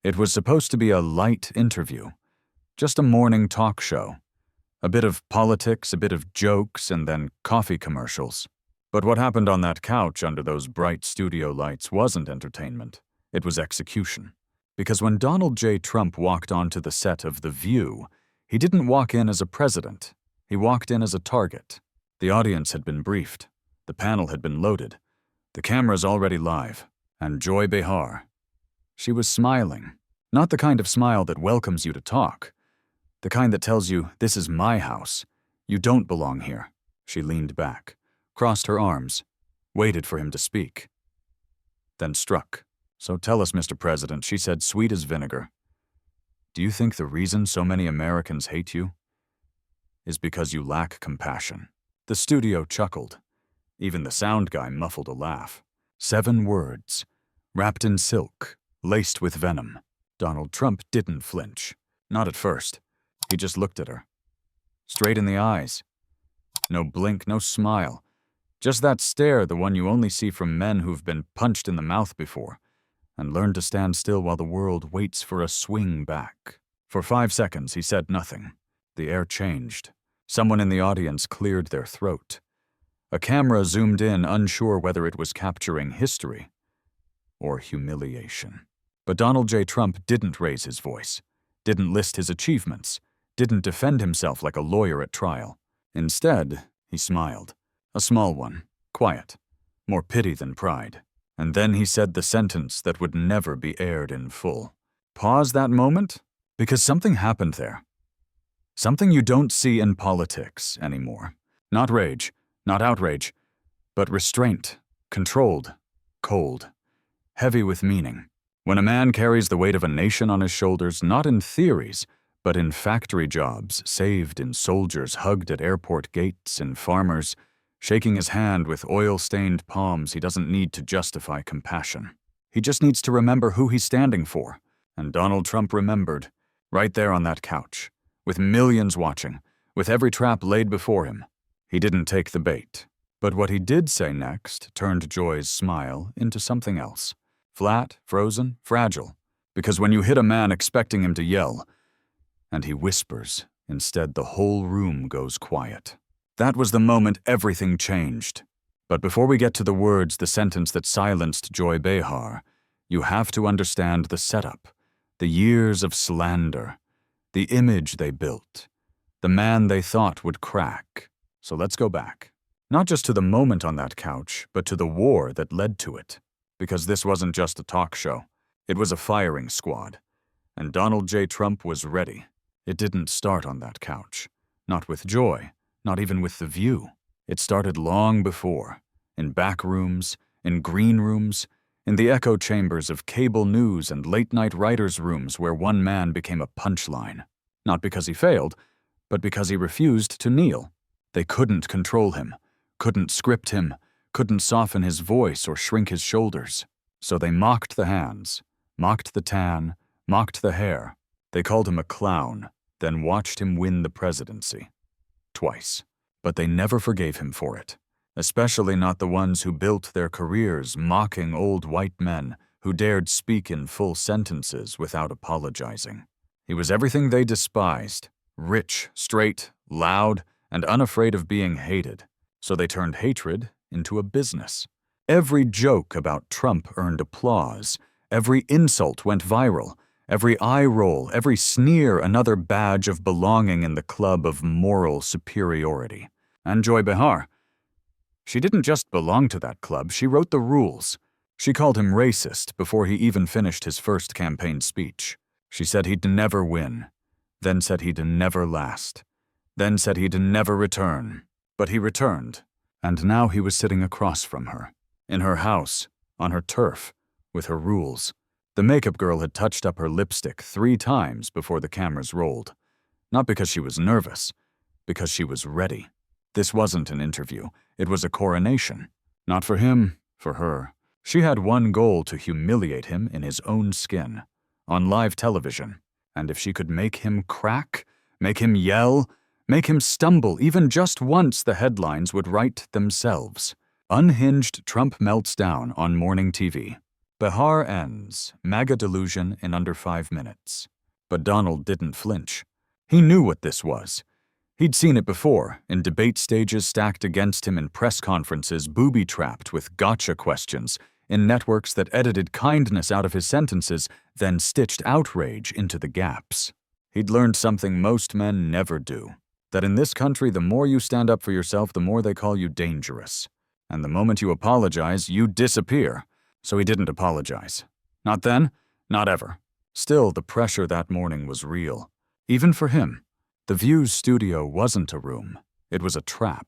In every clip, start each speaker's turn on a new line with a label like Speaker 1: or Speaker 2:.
Speaker 1: It was supposed to be a light interview, just a morning talk show. A bit of politics, a bit of jokes, and then coffee commercials. But what happened on that couch under those bright studio lights wasn't entertainment. It was execution. Because when Donald J. Trump walked onto the set of The View, he didn't walk in as a president. He walked in as a target. The audience had been briefed. The panel had been loaded. The camera's already live. And Joy Behar. She was smiling. Not the kind of smile that welcomes you to talk. The kind that tells you, this is my house. You don't belong here. She leaned back, crossed her arms, waited for him to speak. Then struck. So tell us, Mr. President, she said, sweet as vinegar. Do you think the reason so many Americans hate you is because you lack compassion? The studio chuckled. Even the sound guy muffled a laugh. 7 words, wrapped in silk, laced with venom. Donald Trump didn't flinch. Not at first. He just looked at her. Straight in the eyes. No blink, no smile. Just that stare, the one you only see from men who've been punched in the mouth before, and learned to stand still while the world waits for a swing back. For 5 seconds, he said nothing. The air changed. Someone in the audience cleared their throat. A camera zoomed in, unsure whether it was capturing history or humiliation. But Donald J. Trump didn't raise his voice, didn't list his achievements, didn't defend himself like a lawyer at trial. Instead, he smiled. A small one, quiet, more pity than pride. And then he said the sentence that would never be aired in full. Pause that moment, because something happened there. Something you don't see in politics anymore. Not rage, not outrage, but restraint, controlled, cold, heavy with meaning. When a man carries the weight of a nation on his shoulders, not in theories, but in factory jobs, saved in soldiers hugged at airport gates, in farmers, shaking his hand with oil-stained palms, he doesn't need to justify compassion. He just needs to remember who he's standing for. And Donald Trump remembered, right there on that couch, with millions watching, with every trap laid before him. He didn't take the bait. But what he did say next turned Joy's smile into something else. Flat, frozen, fragile. Because when you hit a man expecting him to yell, and he whispers, instead the whole room goes quiet. That was the moment everything changed. But before we get to the words, the sentence that silenced Joy Behar, you have to understand the setup, the years of slander, the image they built, the man they thought would crack. So let's go back. Not just to the moment on that couch, but to the war that led to it. Because this wasn't just a talk show. It was a firing squad. And Donald J. Trump was ready. It didn't start on that couch. Not with Joy. Not even with The View. It started long before, in back rooms, in green rooms, in the echo chambers of cable news and late-night writers' rooms where one man became a punchline. Not because he failed, but because he refused to kneel. They couldn't control him, couldn't script him, couldn't soften his voice or shrink his shoulders. So they mocked the hands, mocked the tan, mocked the hair. They called him a clown, then watched him win the presidency. Twice. But they never forgave him for it, especially not the ones who built their careers mocking old white men who dared speak in full sentences without apologizing. He was everything they despised, rich, straight, loud, and unafraid of being hated, so they turned hatred into a business. Every joke about Trump earned applause, every insult went viral, every eye roll, every sneer another badge of belonging in the club of moral superiority. And Joy Behar, she didn't just belong to that club, she wrote the rules. She called him racist before he even finished his first campaign speech. She said he'd never win, then said he'd never last, then said he'd never return. But he returned, and now he was sitting across from her, in her house, on her turf, with her rules. The makeup girl had touched up her lipstick 3 times before the cameras rolled. Not because she was nervous, because she was ready. This wasn't an interview, it was a coronation. Not for him, for her. She had one goal: to humiliate him in his own skin, on live television. And if she could make him crack, make him yell, make him stumble even just once, the headlines would write themselves. Unhinged Trump melts down on morning TV. Behar ends, MAGA delusion in under 5 minutes. But Donald didn't flinch. He knew what this was. He'd seen it before, in debate stages stacked against him in press conferences booby-trapped with gotcha questions, in networks that edited kindness out of his sentences, then stitched outrage into the gaps. He'd learned something most men never do, that in this country the more you stand up for yourself, the more they call you dangerous. And the moment you apologize, you disappear. So he didn't apologize. Not then, not ever. Still, the pressure that morning was real. Even for him. The View's studio wasn't a room. It was a trap.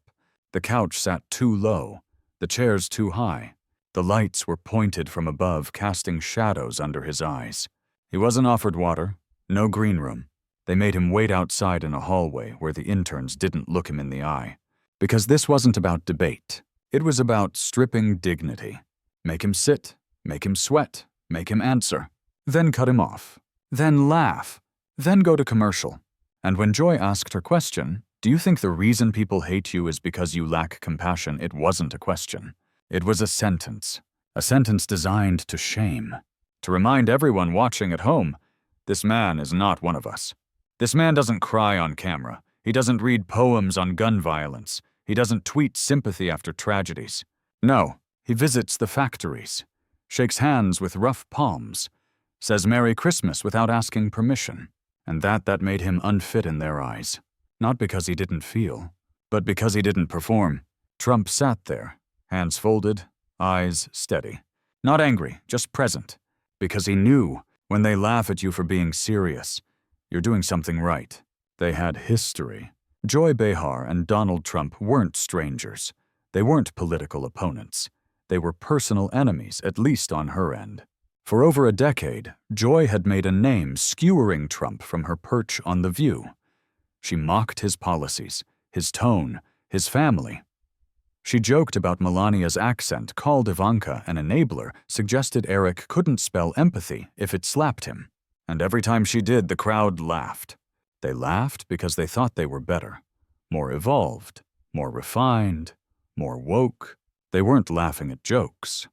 Speaker 1: The couch sat too low. The chairs too high. The lights were pointed from above, casting shadows under his eyes. He wasn't offered water. No green room. They made him wait outside in a hallway where the interns didn't look him in the eye. Because this wasn't about debate. It was about stripping dignity. Make him sit. Make him sweat. Make him answer. Then cut him off. Then laugh. Then go to commercial. And when Joy asked her question, "Do you think the reason people hate you is because you lack compassion?" it wasn't a question. It was a sentence designed to shame, to remind everyone watching at home, this man is not one of us. This man doesn't cry on camera. He doesn't read poems on gun violence. He doesn't tweet sympathy after tragedies. No, he visits the factories, shakes hands with rough palms, says Merry Christmas without asking permission. And that made him unfit in their eyes. Not because he didn't feel, but because he didn't perform. Trump sat there, hands folded, eyes steady. Not angry, just present. Because he knew, when they laugh at you for being serious, you're doing something right. They had history. Joy Behar and Donald Trump weren't strangers. They weren't political opponents. They were personal enemies, at least on her end. For over a decade, Joy had made a name skewering Trump from her perch on The View. She mocked his policies, his tone, his family. She joked about Melania's accent, called Ivanka an enabler, suggested Eric couldn't spell empathy if it slapped him. And every time she did, the crowd laughed. They laughed because they thought they were better, more evolved, more refined, more woke. They weren't laughing at jokes.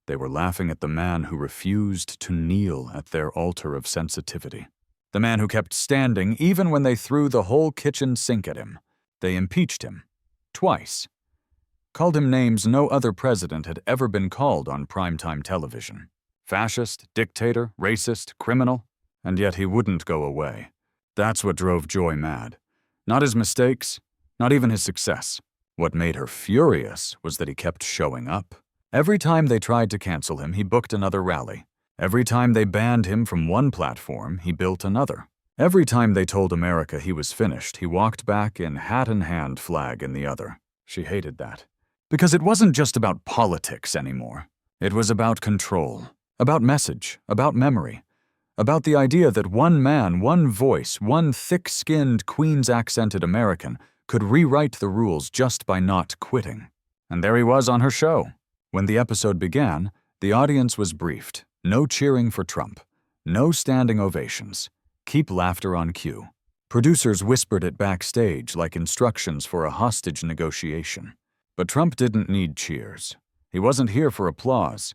Speaker 1: They were laughing at the man who refused to kneel at their altar of sensitivity. The man who kept standing even when they threw the whole kitchen sink at him. They impeached him. Twice. Called him names no other president had ever been called on primetime television. Fascist, dictator, racist, criminal. And yet he wouldn't go away. That's what drove Joy mad. Not his mistakes, not even his success. What made her furious was that he kept showing up. Every time they tried to cancel him, he booked another rally. Every time they banned him from one platform, he built another. Every time they told America he was finished, he walked back in hat-in-hand, flag in the other. She hated that. Because it wasn't just about politics anymore. It was about control, about message, about memory, about the idea that one man, one voice, one thick-skinned, Queens-accented American could rewrite the rules just by not quitting. And there he was on her show. When the episode began, the audience was briefed. No cheering for Trump. No standing ovations. Keep laughter on cue. Producers whispered it backstage like instructions for a hostage negotiation. But Trump didn't need cheers. He wasn't here for applause.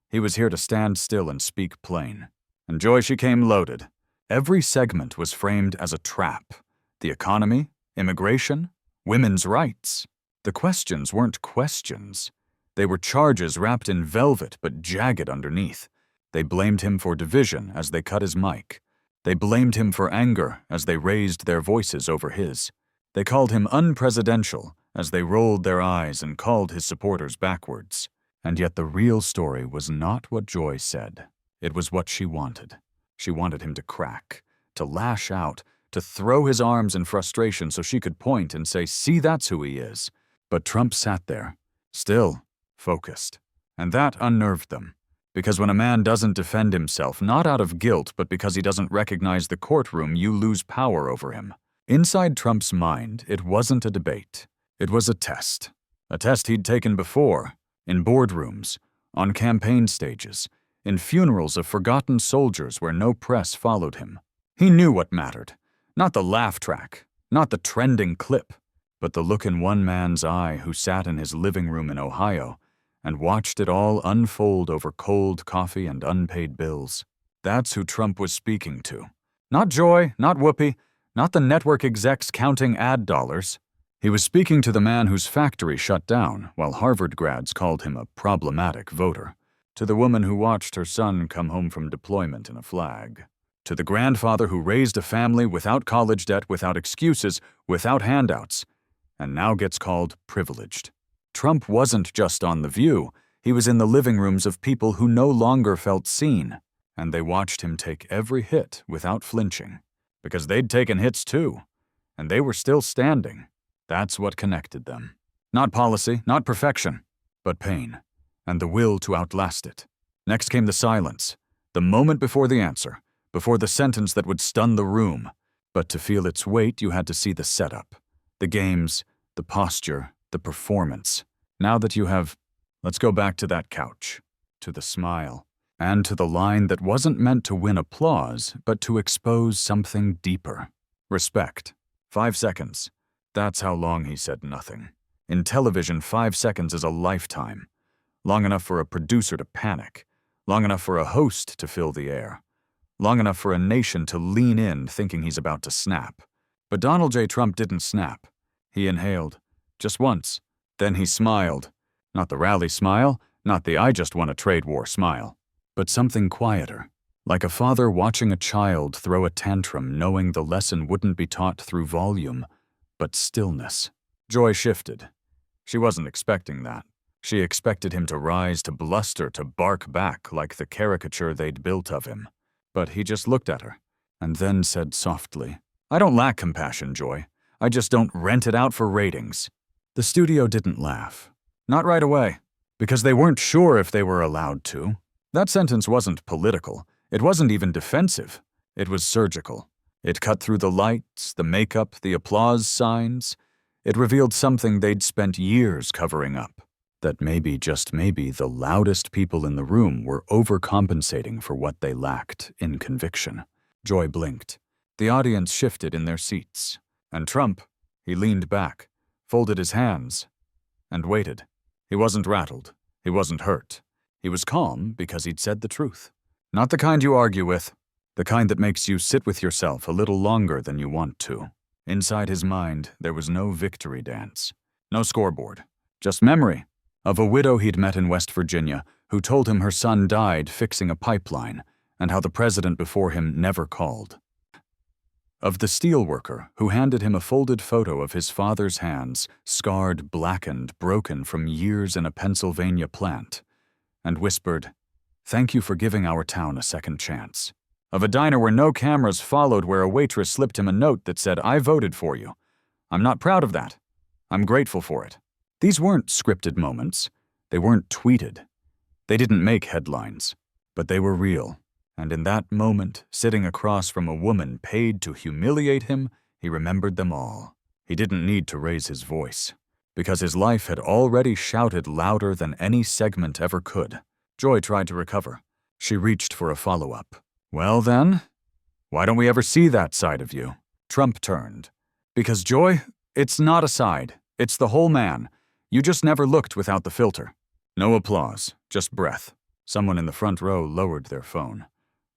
Speaker 1: He was here to stand still and speak plain. And Joy, she came loaded. Every segment was framed as a trap. The economy, immigration, women's rights. The questions weren't questions. They were charges wrapped in velvet but jagged underneath. They blamed him for division as they cut his mic. They blamed him for anger as they raised their voices over his. They called him unpresidential as they rolled their eyes and called his supporters backwards. And yet the real story was not what Joy said. It was what she wanted. She wanted him to crack, to lash out, to throw his arms in frustration so she could point and say, "See, that's who he is." But Trump sat there, still, focused. And that unnerved them. Because when a man doesn't defend himself, not out of guilt, but because he doesn't recognize the courtroom, you lose power over him. Inside Trump's mind, it wasn't a debate. It was a test. A test he'd taken before, in boardrooms, on campaign stages, in funerals of forgotten soldiers where no press followed him. He knew what mattered. Not the laugh track, not the trending clip, but the look in one man's eye who sat in his living room in Ohio and watched it all unfold over cold coffee and unpaid bills. That's who Trump was speaking to. Not Joy, not Whoopi, not the network execs counting ad dollars. He was speaking to the man whose factory shut down while Harvard grads called him a problematic voter. To the woman who watched her son come home from deployment in a flag. To the grandfather who raised a family without college debt, without excuses, without handouts, and now gets called privileged. Trump wasn't just on The View, he was in the living rooms of people who no longer felt seen, and they watched him take every hit without flinching, because they'd taken hits too, and they were still standing. That's what connected them. Not policy, not perfection, but pain, and the will to outlast it. Next came the silence, the moment before the answer, before the sentence that would stun the room. But to feel its weight, you had to see the setup, the games, the posture, the performance. Now that you have, let's go back to that couch, to the smile, and to the line that wasn't meant to win applause, but to expose something deeper. Respect. 5 seconds. That's how long he said nothing. In television, 5 seconds is a lifetime. Long enough for a producer to panic. Long enough for a host to fill the air. Long enough for a nation to lean in thinking he's about to snap. But Donald J. Trump didn't snap. He inhaled. Just once. Then he smiled. Not the rally smile, not the I just won a trade war smile, but something quieter. Like a father watching a child throw a tantrum knowing the lesson wouldn't be taught through volume, but stillness. Joy shifted. She wasn't expecting that. She expected him to rise, to bluster, to bark back like the caricature they'd built of him. But he just looked at her, and then said softly, "I don't lack compassion, Joy. I just don't rent it out for ratings." The studio didn't laugh. Not right away, because they weren't sure if they were allowed to. That sentence wasn't political. It wasn't even defensive. It was surgical. It cut through the lights, the makeup, the applause signs. It revealed something they'd spent years covering up. That maybe, just maybe, the loudest people in the room were overcompensating for what they lacked in conviction. Joy blinked. The audience shifted in their seats. And Trump, he leaned back, folded his hands, and waited. He wasn't rattled. He wasn't hurt. He was calm because he'd said the truth. Not the kind you argue with. The kind that makes you sit with yourself a little longer than you want to. Inside his mind, there was no victory dance. No scoreboard. Just memory. Of a widow he'd met in West Virginia who told him her son died fixing a pipeline and how the president before him never called. Of the steelworker who handed him a folded photo of his father's hands, scarred, blackened, broken from years in a Pennsylvania plant, and whispered, "Thank you for giving our town a second chance." Of a diner where no cameras followed, where a waitress slipped him a note that said, "I voted for you. I'm not proud of that. I'm grateful for it." These weren't scripted moments. They weren't tweeted. They didn't make headlines. But they were real. And in that moment, sitting across from a woman paid to humiliate him, he remembered them all. He didn't need to raise his voice, because his life had already shouted louder than any segment ever could. Joy tried to recover. She reached for a follow-up. "Well then, why don't we ever see that side of you?" Trump turned. "Because Joy, it's not a side. It's the whole man. You just never looked without the filter." No applause, just breath. Someone in the front row lowered their phone.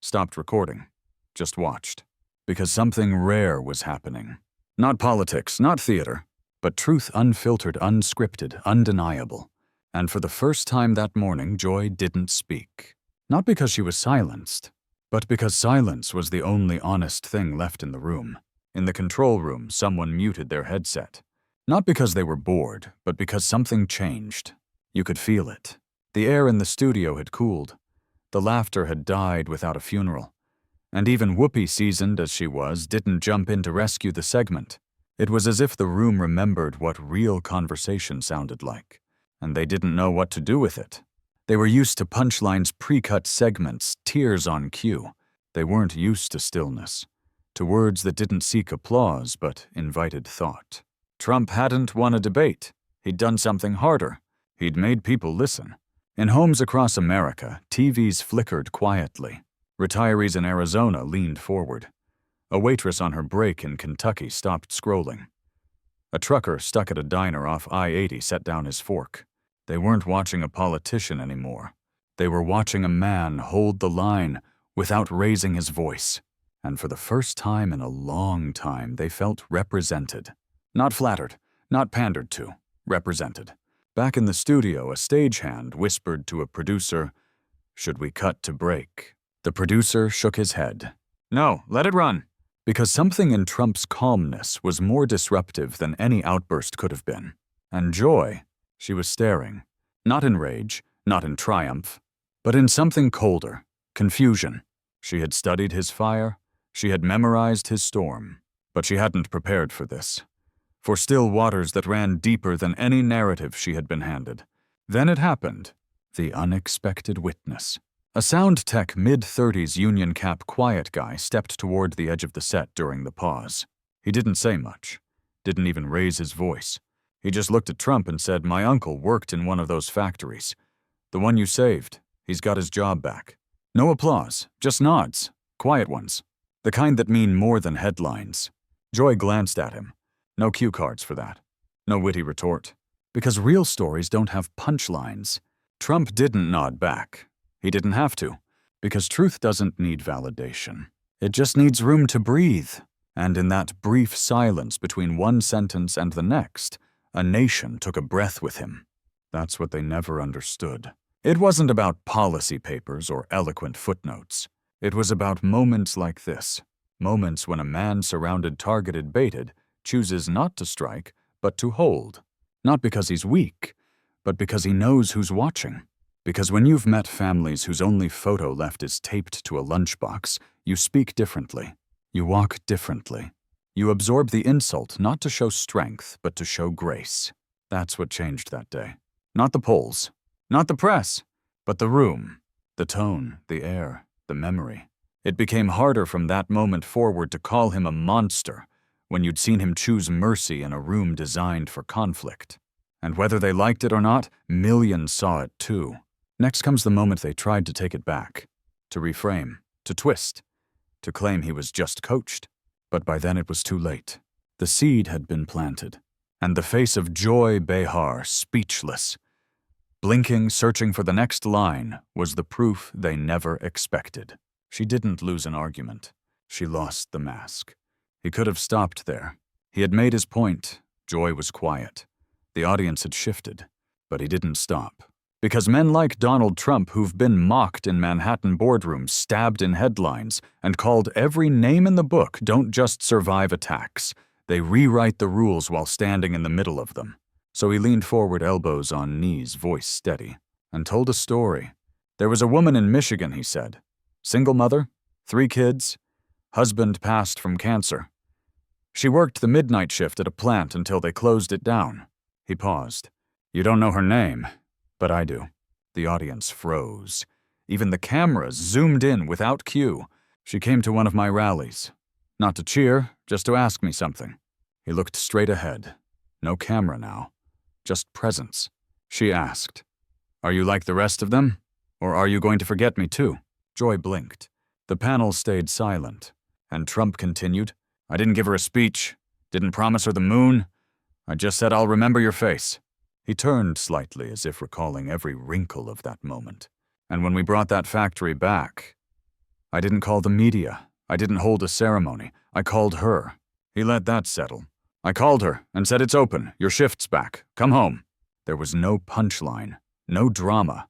Speaker 1: Stopped recording. Just watched. Because something rare was happening. Not politics, not theater, but truth unfiltered, unscripted, undeniable. And for the first time that morning, Joy didn't speak. Not because she was silenced, but because silence was the only honest thing left in the room. In the control room, someone muted their headset. Not because they were bored, but because something changed. You could feel it. The air in the studio had cooled. The laughter had died without a funeral. And even Whoopi, seasoned as she was, didn't jump in to rescue the segment. It was as if the room remembered what real conversation sounded like, and they didn't know what to do with it. They were used to punchlines, pre-cut segments, tears on cue. They weren't used to stillness, to words that didn't seek applause but invited thought. Trump hadn't won a debate. He'd done something harder. He'd made people listen. In homes across America, TVs flickered quietly. Retirees in Arizona leaned forward. A waitress on her break in Kentucky stopped scrolling. A trucker stuck at a diner off I-80 set down his fork. They weren't watching a politician anymore. They were watching a man hold the line without raising his voice. And for the first time in a long time, they felt represented. Not flattered, not pandered to, represented. Back in the studio, a stagehand whispered to a producer, "Should we cut to break?" The producer shook his head. "No, let it run." Because something in Trump's calmness was more disruptive than any outburst could have been. And Joy, she was staring, not in rage, not in triumph, but in something colder, confusion. She had studied his fire, she had memorized his storm, but she hadn't prepared for this. For still waters that ran deeper than any narrative she had been handed. Then it happened, the unexpected witness. A sound tech mid-30s union cap quiet guy stepped toward the edge of the set during the pause. He didn't say much, didn't even raise his voice. He just looked at Trump and said, "My uncle worked in one of those factories. The one you saved, he's got his job back." No applause, just nods, quiet ones, the kind that mean more than headlines. Joy glanced at him. No cue cards for that. No witty retort. Because real stories don't have punchlines. Trump didn't nod back. He didn't have to, because truth doesn't need validation. It just needs room to breathe. And in that brief silence between one sentence and the next, a nation took a breath with him. That's what they never understood. It wasn't about policy papers or eloquent footnotes. It was about moments like this. Moments when a man surrounded, targeted, baited, chooses not to strike, but to hold. Not because he's weak, but because he knows who's watching. Because when you've met families whose only photo left is taped to a lunchbox, you speak differently. You walk differently. You absorb the insult not to show strength, but to show grace. That's what changed that day. Not the polls, not the press, but the room, the tone, the air, the memory. It became harder from that moment forward to call him a monster when you'd seen him choose mercy in a room designed for conflict. And whether they liked it or not, millions saw it too. Next comes the moment they tried to take it back, to reframe, to twist, to claim he was just coached. But by then it was too late. The seed had been planted, and the face of Joy Behar, speechless, blinking, searching for the next line, was the proof they never expected. She didn't lose an argument. She lost the mask. He could have stopped there. He had made his point. Joy was quiet. The audience had shifted, but he didn't stop. Because men like Donald Trump, who've been mocked in Manhattan boardrooms, stabbed in headlines, and called every name in the book, don't just survive attacks. They rewrite the rules while standing in the middle of them. So he leaned forward, elbows on knees, voice steady, and told a story. There was a woman in Michigan, he said. Single mother, 3 kids, husband passed from cancer. She worked the midnight shift at a plant until they closed it down. He paused. You don't know her name. But I do. The audience froze. Even the cameras zoomed in without cue. She came to one of my rallies. Not to cheer, just to ask me something. He looked straight ahead. No camera now. Just presence. She asked, "Are you like the rest of them? Or are you going to forget me too?" Joy blinked. The panel stayed silent. And Trump continued, "I didn't give her a speech. Didn't promise her the moon. I just said I'll remember your face." He turned slightly as if recalling every wrinkle of that moment. And when we brought that factory back, I didn't call the media. I didn't hold a ceremony. I called her. He let that settle. I called her and said, "It's open. Your shift's back. Come home." There was no punchline, no drama,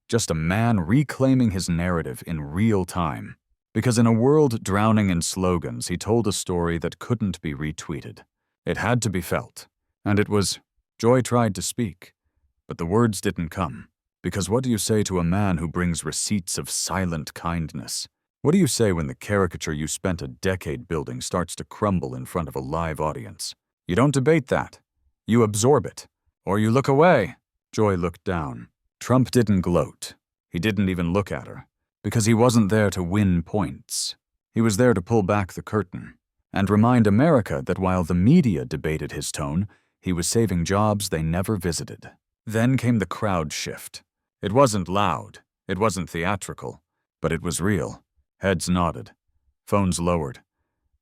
Speaker 1: just a man reclaiming his narrative in real time. Because in a world drowning in slogans, he told a story that couldn't be retweeted. It had to be felt. And it was... Joy tried to speak, but the words didn't come. Because what do you say to a man who brings receipts of silent kindness? What do you say when the caricature you spent a decade building starts to crumble in front of a live audience? You don't debate that. You absorb it. Or you look away. Joy looked down. Trump didn't gloat. He didn't even look at her. Because he wasn't there to win points. He was there to pull back the curtain and remind America that while the media debated his tone, he was saving jobs they never visited. Then came the crowd shift. It wasn't loud, it wasn't theatrical, but it was real. Heads nodded. Phones lowered.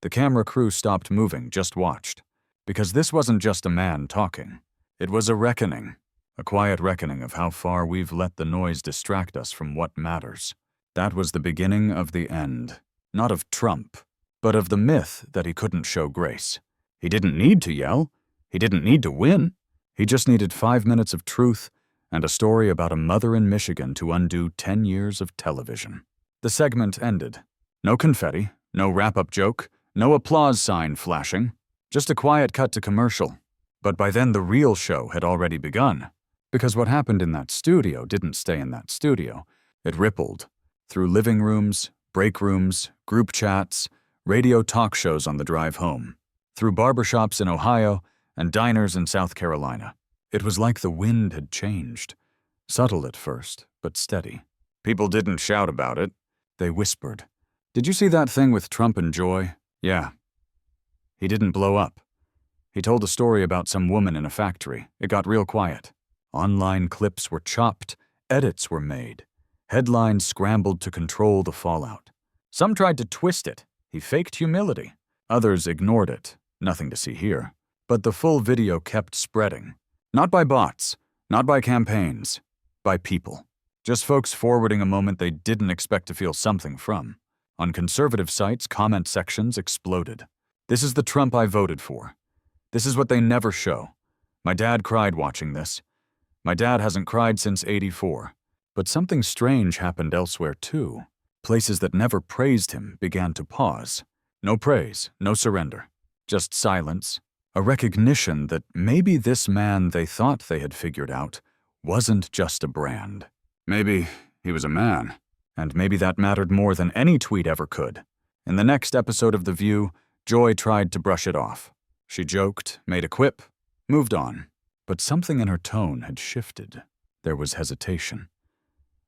Speaker 1: The camera crew stopped moving, just watched. Because this wasn't just a man talking. It was a reckoning. A quiet reckoning of how far we've let the noise distract us from what matters. That was the beginning of the end. Not of Trump, but of the myth that he couldn't show grace. He didn't need to yell. He didn't need to win. He just needed 5 minutes of truth and a story about a mother in Michigan to undo 10 years of television. The segment ended. No confetti, no wrap-up joke, no applause sign flashing, just a quiet cut to commercial. But by then the real show had already begun. Because what happened in that studio didn't stay in that studio. It rippled through living rooms, break rooms, group chats, radio talk shows on the drive home, through barbershops in Ohio and diners in South Carolina. It was like the wind had changed. Subtle at first, but steady. People didn't shout about it. They whispered. Did you see that thing with Trump and Joy? Yeah. He didn't blow up. He told a story about some woman in a factory. It got real quiet. Online clips were chopped, edits were made. Headlines scrambled to control the fallout. Some tried to twist it. He faked humility. Others ignored it. Nothing to see here. But the full video kept spreading. Not by bots, not by campaigns, by people. Just folks forwarding a moment they didn't expect to feel something from. On conservative sites, comment sections exploded. This is the Trump I voted for. This is what they never show. My dad cried watching this. My dad hasn't cried since '84. But something strange happened elsewhere too. Places that never praised him began to pause. No praise, no surrender. Just silence. A recognition that maybe this man they thought they had figured out wasn't just a brand. Maybe he was a man. And maybe that mattered more than any tweet ever could. In the next episode of The View, Joy tried to brush it off. She joked, made a quip, moved on. But something in her tone had shifted. There was hesitation.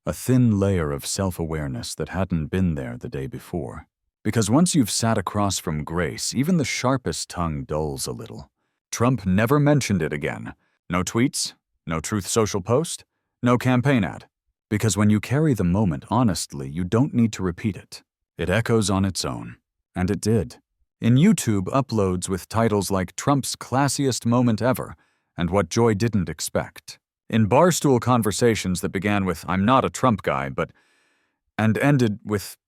Speaker 1: A thin layer of self-awareness that hadn't been there the day before. Because once you've sat across from grace, even the sharpest tongue dulls a little. Trump never mentioned it again. No tweets, no Truth Social post, no campaign ad. Because when you carry the moment honestly, you don't need to repeat it. It echoes on its own. And it did. In YouTube uploads with titles like Trump's classiest moment ever and what Joy didn't expect. In barstool conversations that began with, I'm not a Trump guy, but, and ended with,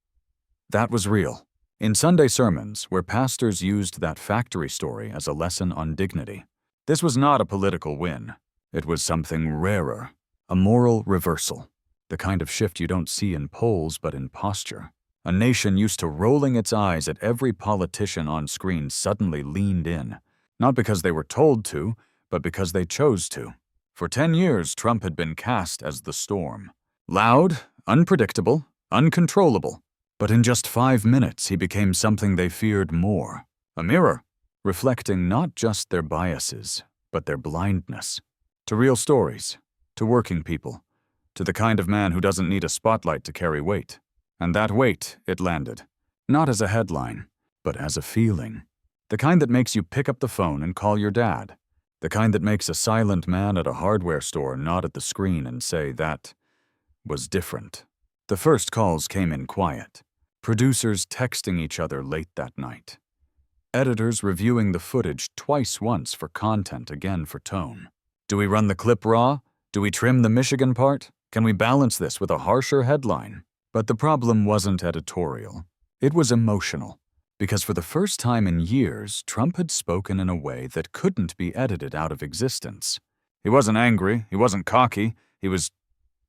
Speaker 1: that was real. In Sunday sermons, where pastors used that factory story as a lesson on dignity. This was not a political win. It was something rarer, a moral reversal, the kind of shift you don't see in polls but in posture. A nation used to rolling its eyes at every politician on screen suddenly leaned in, not because they were told to, but because they chose to. For 10 years, Trump had been cast as the storm. Loud, unpredictable, uncontrollable. But in just 5 minutes, he became something they feared more. A mirror, reflecting not just their biases, but their blindness. To real stories, to working people, to the kind of man who doesn't need a spotlight to carry weight. And that weight, it landed. Not as a headline, but as a feeling. The kind that makes you pick up the phone and call your dad. The kind that makes a silent man at a hardware store nod at the screen and say that was different. The first calls came in quiet. Producers texting each other late that night. Editors reviewing the footage twice once for content, again for tone. Do we run the clip raw? Do we trim the Michigan part? Can we balance this with a harsher headline? But the problem wasn't editorial. It was emotional. Because for the first time in years, Trump had spoken in a way that couldn't be edited out of existence. He wasn't angry, he wasn't cocky, he was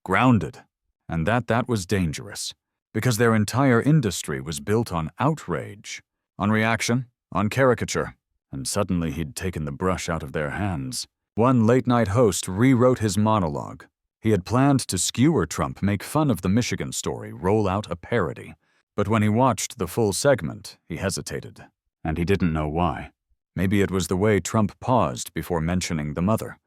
Speaker 1: grounded. And that was dangerous. Because their entire industry was built on outrage, on reaction, on caricature. And suddenly he'd taken the brush out of their hands. One late-night host rewrote his monologue. He had planned to skewer Trump, make fun of the Michigan story, roll out a parody. But when he watched the full segment, he hesitated. And he didn't know why. Maybe it was the way Trump paused before mentioning the mother.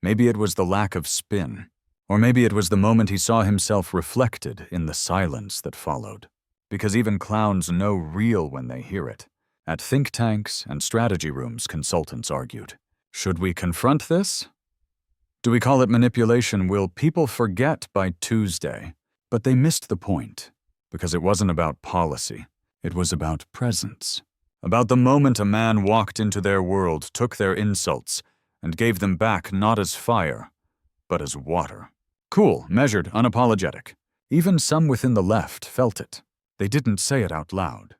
Speaker 1: Maybe it was the lack of spin. Or maybe it was the moment he saw himself reflected in the silence that followed. Because even clowns know real when they hear it. At think tanks and strategy rooms, consultants argued. Should we confront this? Do we call it manipulation? Will people forget by Tuesday? But they missed the point. Because it wasn't about policy. It was about presence. About the moment a man walked into their world, took their insults, and gave them back not as fire, but as water. Cool, measured, unapologetic. Even some within the left felt it. They didn't say it out loud.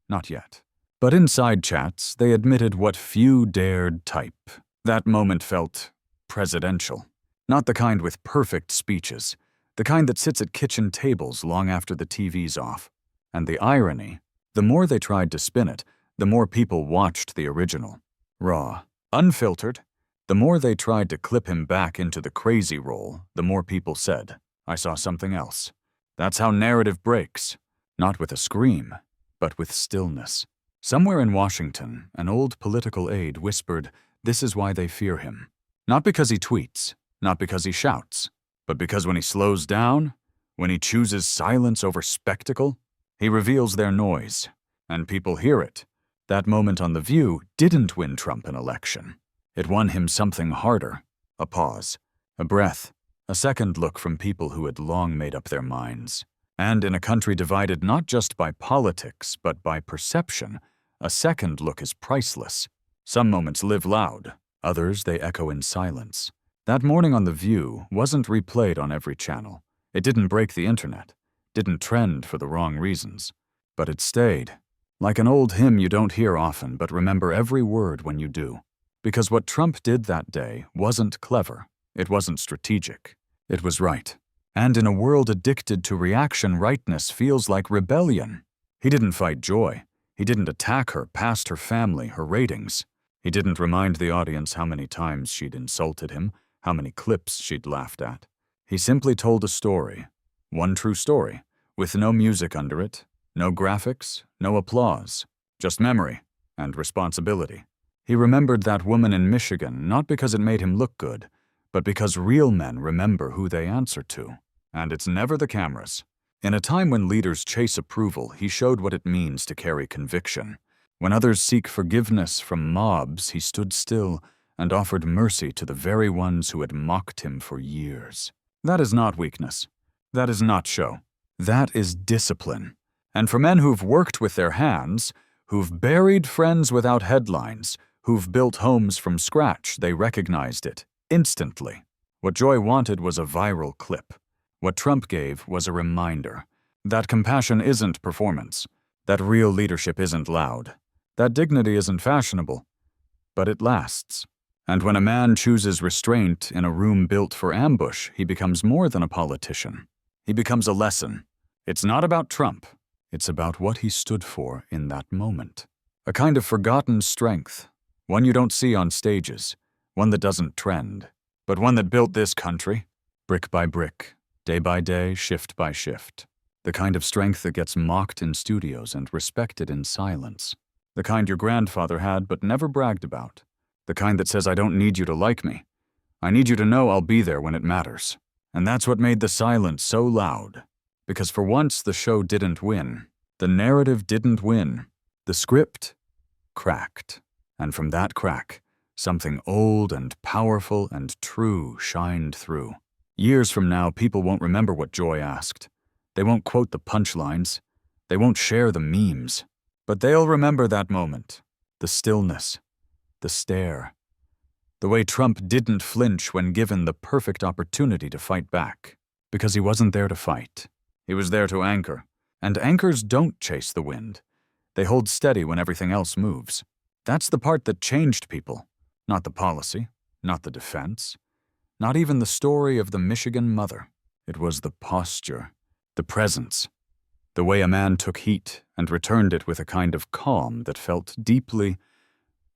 Speaker 1: Not yet. But in side chats, they admitted what few dared type. That moment felt presidential. Not the kind with perfect speeches, the kind that sits at kitchen tables long after the TV's off. And the irony, the more they tried to spin it, the more people watched the original. Raw, unfiltered. The more they tried to clip him back into the crazy role, the more people said, "I saw something else." That's how narrative breaks. Not with a scream, but with stillness. Somewhere in Washington, an old political aide whispered, "This is why they fear him." Not because he tweets, not because he shouts, but because when he slows down, when he chooses silence over spectacle, he reveals their noise, and people hear it. That moment on The View didn't win Trump an election. It won him something harder. A pause, a breath, a second look from people who had long made up their minds. And in a country divided not just by politics, but by perception, a second look is priceless. Some moments live loud, others they echo in silence. That morning on The View wasn't replayed on every channel. It didn't break the internet, didn't trend for the wrong reasons. But it stayed. Like an old hymn you don't hear often, but remember every word when you do. Because what Trump did that day wasn't clever. It wasn't strategic. It was right. And in a world addicted to reaction, rightness feels like rebellion. He didn't fight Joy. He didn't attack her past her family, her ratings. He didn't remind the audience how many times she'd insulted him, how many clips she'd laughed at. He simply told a story. One true story, with no music under it, no graphics, no applause, just memory and responsibility. He remembered that woman in Michigan not because it made him look good, but because real men remember who they answer to. And it's never the cameras. In a time when leaders chase approval, he showed what it means to carry conviction. When others seek forgiveness from mobs, he stood still and offered mercy to the very ones who had mocked him for years. That is not weakness. That is not show. That is discipline. And for men who've worked with their hands, who've buried friends without headlines, who've built homes from scratch, they recognized it instantly. What Joy wanted was a viral clip. What Trump gave was a reminder that compassion isn't performance, that real leadership isn't loud, that dignity isn't fashionable, but it lasts. And when a man chooses restraint in a room built for ambush, he becomes more than a politician. He becomes a lesson. It's not about Trump. It's about what he stood for in that moment. A kind of forgotten strength, one you don't see on stages, one that doesn't trend, but one that built this country, brick by brick, day by day, shift by shift. The kind of strength that gets mocked in studios and respected in silence. The kind your grandfather had but never bragged about. The kind that says, "I don't need you to like me. I need you to know I'll be there when it matters." And that's what made the silence so loud. Because for once the show didn't win. The narrative didn't win. The script cracked. And from that crack, something old and powerful and true shined through. Years from now, people won't remember what Joy asked. They won't quote the punchlines. They won't share the memes. But they'll remember that moment. The stillness. The stare. The way Trump didn't flinch when given the perfect opportunity to fight back. Because he wasn't there to fight. He was there to anchor. And anchors don't chase the wind. They hold steady when everything else moves. That's the part that changed people. Not the policy, not the defense, not even the story of the Michigan mother. It was the posture, the presence, the way a man took heat and returned it with a kind of calm that felt deeply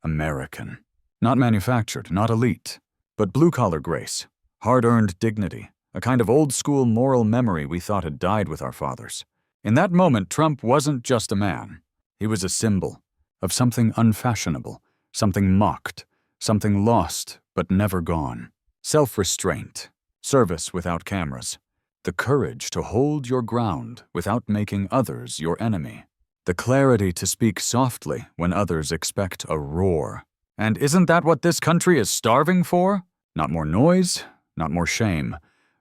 Speaker 1: American. Not manufactured, not elite, but blue-collar grace, hard-earned dignity, a kind of old-school moral memory we thought had died with our fathers. In that moment, Trump wasn't just a man. He was a symbol of something unfashionable, something mocked, something lost but never gone. Self-restraint, service without cameras, the courage to hold your ground without making others your enemy, the clarity to speak softly when others expect a roar. And isn't that what this country is starving for? Not more noise, not more shame,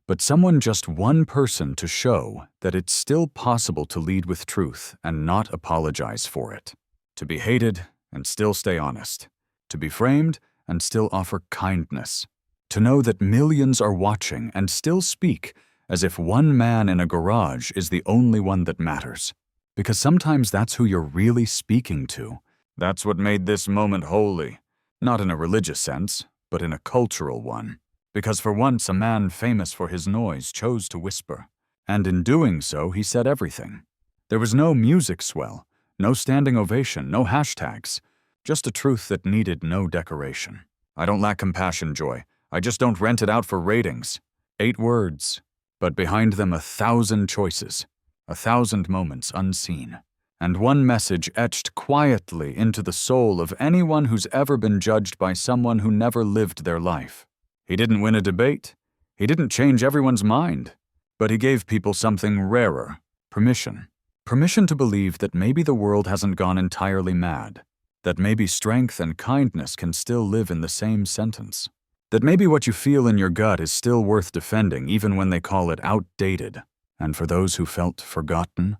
Speaker 1: but someone, just one person, to show that it's still possible to lead with truth and not apologize for it. To be hated and still stay honest. To be framed and still offer kindness. To know that millions are watching and still speak as if one man in a garage is the only one that matters. Because sometimes that's who you're really speaking to. That's what made this moment holy. Not in a religious sense, but in a cultural one. Because for once a man famous for his noise chose to whisper. And in doing so, he said everything. There was no music swell, no standing ovation, no hashtags. Just a truth that needed no decoration. I don't lack compassion, Joy. I just don't rent it out for ratings. 8 words, but behind them 1,000 choices, 1,000 moments unseen, and one message etched quietly into the soul of anyone who's ever been judged by someone who never lived their life. He didn't win a debate. He didn't change everyone's mind. But he gave people something rarer, permission. Permission to believe that maybe the world hasn't gone entirely mad. That maybe strength and kindness can still live in the same sentence. That maybe what you feel in your gut is still worth defending even when they call it outdated. And for those who felt forgotten,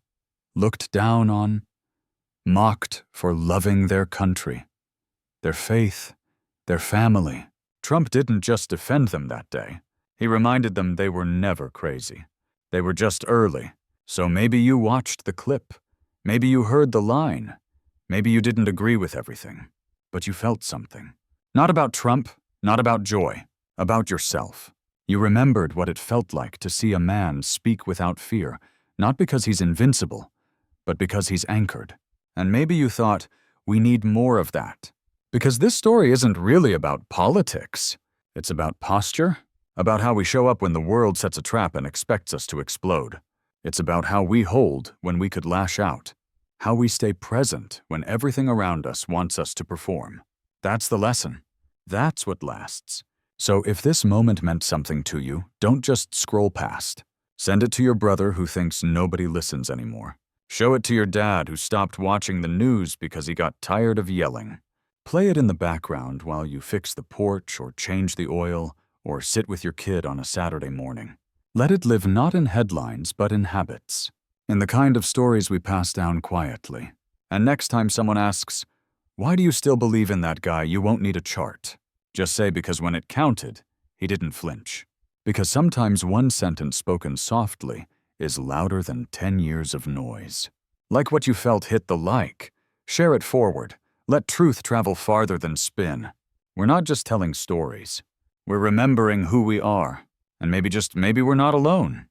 Speaker 1: looked down on, mocked for loving their country, their faith, their family, Trump didn't just defend them that day. He reminded them they were never crazy. They were just early. So maybe you watched the clip. Maybe you heard the line. Maybe you didn't agree with everything, but you felt something. Not about Trump, not about Joy, about yourself. You remembered what it felt like to see a man speak without fear, not because he's invincible, but because he's anchored. And maybe you thought, we need more of that. Because this story isn't really about politics. It's about posture, about how we show up when the world sets a trap and expects us to explode. It's about how we hold when we could lash out. How we stay present when everything around us wants us to perform. That's the lesson. That's what lasts. So if this moment meant something to you, don't just scroll past. Send it to your brother who thinks nobody listens anymore. Show it to your dad who stopped watching the news because he got tired of yelling. Play it in the background while you fix the porch or change the oil or sit with your kid on a Saturday morning. Let it live not in headlines but in habits. In the kind of stories we pass down quietly. And next time someone asks, why do you still believe in that guy? You won't need a chart. Just say because when it counted, he didn't flinch. Because sometimes one sentence spoken softly is louder than 10 years of noise. Like what you felt, hit the like. Share it forward. Let truth travel farther than spin. We're not just telling stories. We're remembering who we are. And maybe we're not alone.